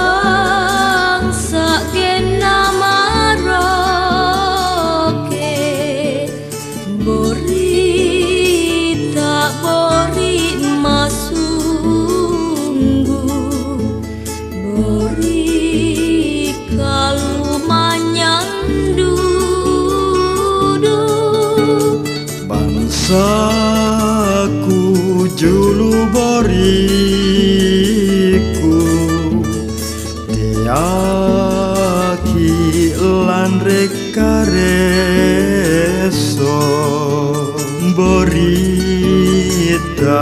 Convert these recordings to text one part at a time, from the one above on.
Sabangsa kena maroke bori tak bori masunggu bori kalu manyandudu bangsaku julu boriku tiaki lan rekareso borita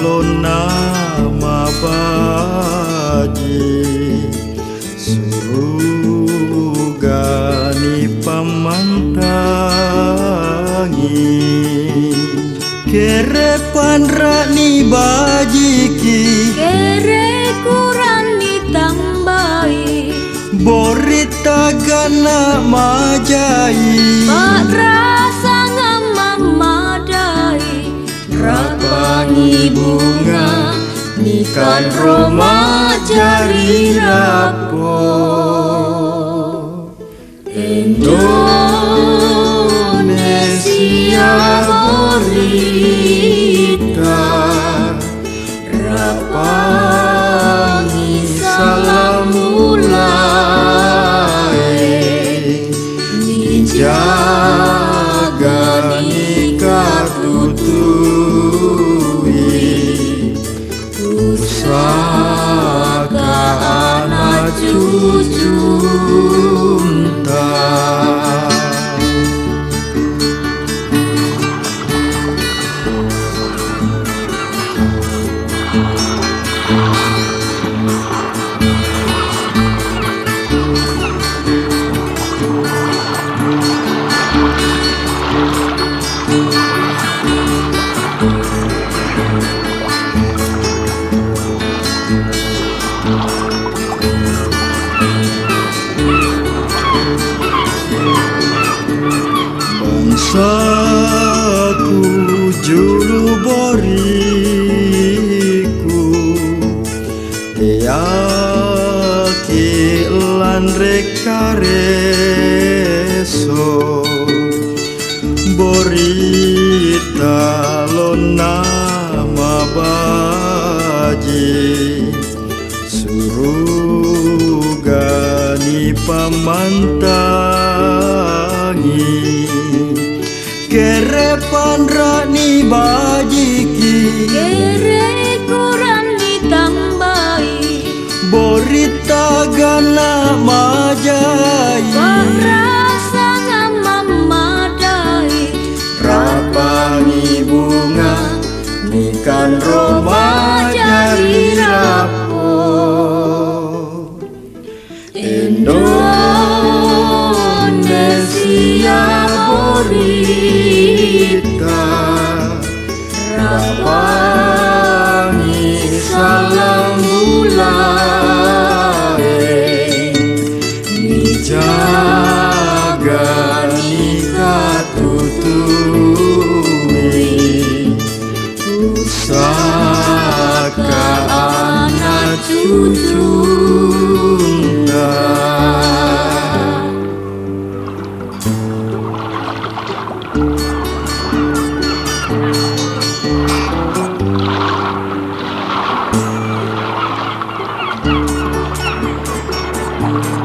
lona mabaji surugani pamantangi kere panrani bajiki kere kurang ditambahi borita gana majai pak rasa ngamamadai rapangi bunga nikan Roma jari rapo Indonesia borita rapangi salam mulai jaga nikah tutui pusaka anak cucu bangsaku julu boriku tiaki lan rekareso borita lona mabaji surugani pamantangi kere panrani bajiki kere kurang ditambahi borita gana majai rasa ngamamadai rapangi bunga nikan Roma jari rapo Indonesia borita rapangi salam mulai dijaga nikah tutui pusaka anak cucu Thank you.